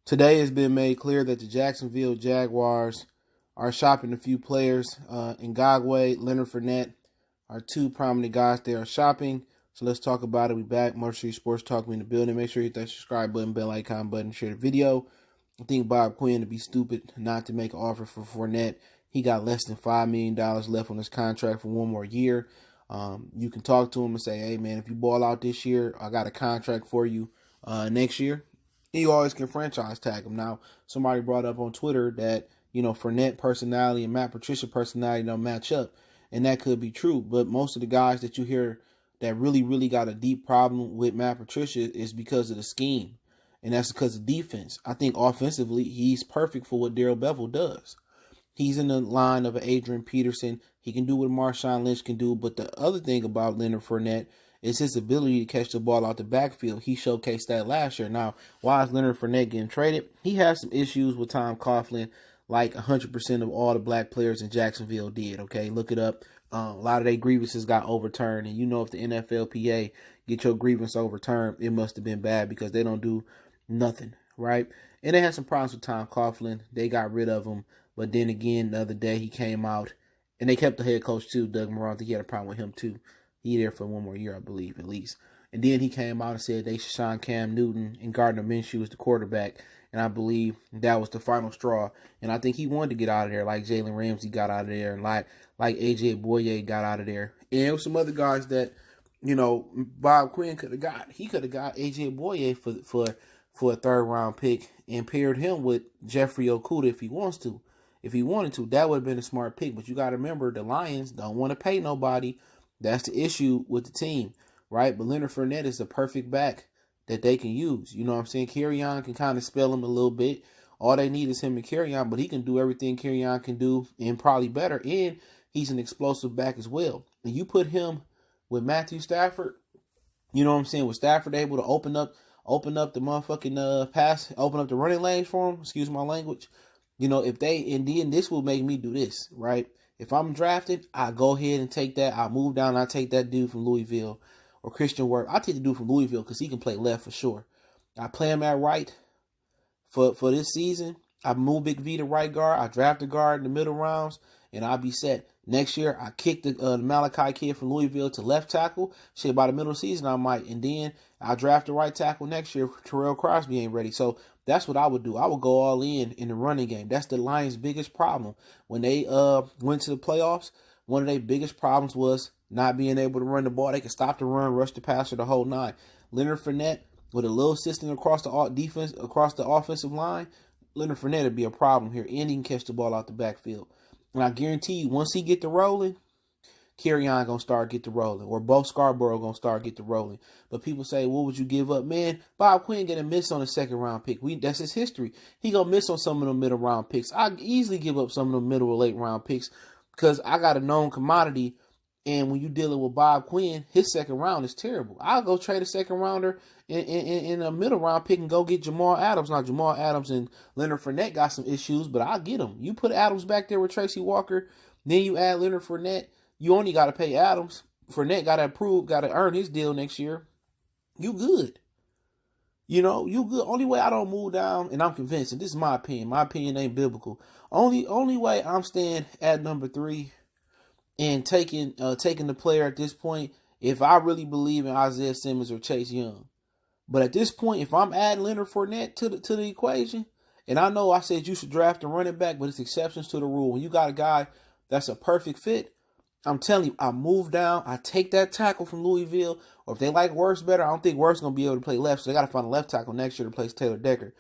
Today has been made clear that the Jacksonville Jaguars are shopping a few players. Ngakoue, Leonard Fournette are two prominent guys they are shopping. So let's talk about it. We back. Motor City Sports Talk. We in the building. Make sure you hit that subscribe button, bell icon button, share the video. I think Bob Quinn to be stupid not to make an offer for Fournette. He got less than $5 million left on his contract for one more year. You can talk to him and say, hey, man, if you ball out this year, I got a contract for you next year. You always can franchise tag him. Now, somebody brought up on Twitter that, Fournette personality and Matt Patricia personality don't match up. And that could be true. But most of the guys that you hear that really got a deep problem with Matt Patricia is because of the scheme. And that's because of defense. I think offensively, he's perfect for what Darrell Bevell does. He's in the line of an Adrian Peterson. He can do what Marshawn Lynch can do. But the other thing about Leonard Fournette is his ability to catch the ball out the backfield. He showcased that last year. Now, why is Leonard Fournette getting traded? He has some issues with Tom Coughlin, like 100% of all the black players in Jacksonville did, okay? Look it up. A lot of their grievances got overturned. And if the NFLPA get your grievance overturned, it must have been bad because they don't do nothing, right? And they had some problems with Tom Coughlin. They got rid of him. But then again, the other day he came out, and they kept the head coach too, Doug Marrone. I think he had a problem with him too. He there for one more year, I believe, at least. And then he came out and said they should sign Cam Newton and Gardner Minshew as the quarterback. And I believe that was the final straw. And I think he wanted to get out of there, like Jalen Ramsey got out of there, and like A.J. Boye got out of there. And there were some other guys that, Bob Quinn could have got. He could have got A.J. Boye for a third-round pick and paired him with Jeffrey Okudah if he wants to. If he wanted to, that would have been a smart pick. But you got to remember, the Lions don't want to pay nobody. That's the issue with the team, right? But Leonard Fournette is the perfect back that they can use. You know what I'm saying? Kerryon can kind of spell him a little bit. All they need is him and Kerryon, but he can do everything Kerryon can do and probably better. And he's an explosive back as well. And you put him with Matthew Stafford, you know what I'm saying? With Stafford able to open up the motherfucking pass, open up the running lanes for him, excuse my language. If they, and then this will make me do this, right? If I'm drafted, I go ahead and take that. I move down and I take that dude from Louisville or Christian Work. I take the dude from Louisville because he can play left for sure. I play him at right for this season. I move Big V to right guard. I draft a guard in the middle rounds and I'll be set. Next year, I kick the Malachi kid from Louisville to left tackle. Shit, by the middle of the season, I might. And then I'll draft a right tackle next year. Terrell Crosby ain't ready. So that's what I would do. I would go all in the running game. That's the Lions' biggest problem. When they went to the playoffs, one of their biggest problems was not being able to run the ball. They could stop the run, rush the passer, the whole nine. Leonard Fournette, with a little system across the defense, across the offensive line, Leonard Fournette would be a problem here. And he can catch the ball out the backfield. And I guarantee you, once he get to rolling, Kerryon gonna start get to rolling, or Bo Scarborough gonna start get to rolling. But people say, what would you give up? Man, Bob Quinn gonna miss on a second round pick. That's his history. He gonna miss on some of the middle round picks. I easily give up some of the middle or late round picks because I got a known commodity. And when you're dealing with Bob Quinn, his second round is terrible. I'll go trade a second rounder in a middle round pick and go get Jamal Adams. Now, Jamal Adams and Leonard Fournette got some issues, but I'll get them. You put Adams back there with Tracy Walker, then you add Leonard Fournette. You only got to pay Adams. Fournette got to earn his deal next year. You good. You good. Only way I don't move down, and I'm convinced, and this is my opinion. My opinion ain't biblical. Only way I'm staying at number 3 and taking the player at this point, if I really believe in Isaiah Simmons or Chase Young. But at this point, if I'm adding Leonard Fournette to the equation, and I know I said you should draft a running back, but it's exceptions to the rule. When you got a guy that's a perfect fit, I'm telling you, I move down, I take that tackle from Louisville, or if they like Wirfs better, I don't think Wirfs going to be able to play left, so they got to find a left tackle next year to replace Taylor Decker.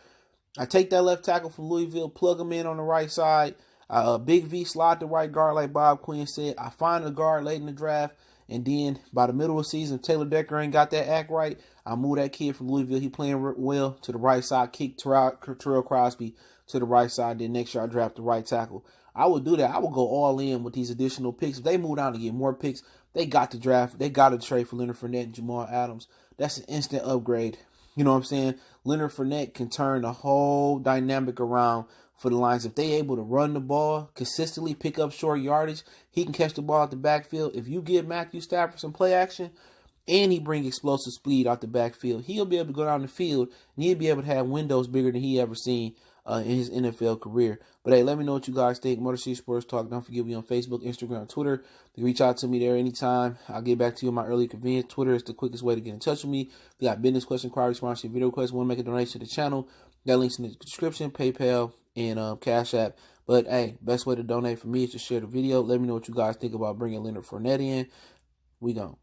I take that left tackle from Louisville, plug him in on the right side, Big V slide the right guard like Bob Quinn said. I find a guard late in the draft, and then by the middle of the season, Taylor Decker ain't got that act right. I move that kid from Louisville. He playing well to the right side. Kick Terrell Crosby to the right side. Then next year I draft the right tackle. I would do that. I would go all in with these additional picks. If they move down to get more picks, they got to draft. They got to trade for Leonard Fournette and Jamal Adams. That's an instant upgrade. You know what I'm saying? Leonard Fournette can turn the whole dynamic around for the Lions. If they able to run the ball consistently, pick up short yardage, he can catch the ball at the backfield. If you give Matthew Stafford some play action, and he bring explosive speed out the backfield. He'll be able to go down the field, and he'll be able to have windows bigger than he ever seen in his NFL career. But hey, let me know what you guys think. Motor City Sports Talk. Don't forget me on Facebook, Instagram, Twitter. You reach out to me there anytime. I'll get back to you in my early convenience. Twitter is the quickest way to get in touch with me. If you got business question, inquiry, sponsorship, video requests, want to make a donation to the channel, got links in the description, PayPal, and Cash App. But hey, best way to donate for me is to share the video. Let me know what you guys think about bringing Leonard Fournette in. We gone.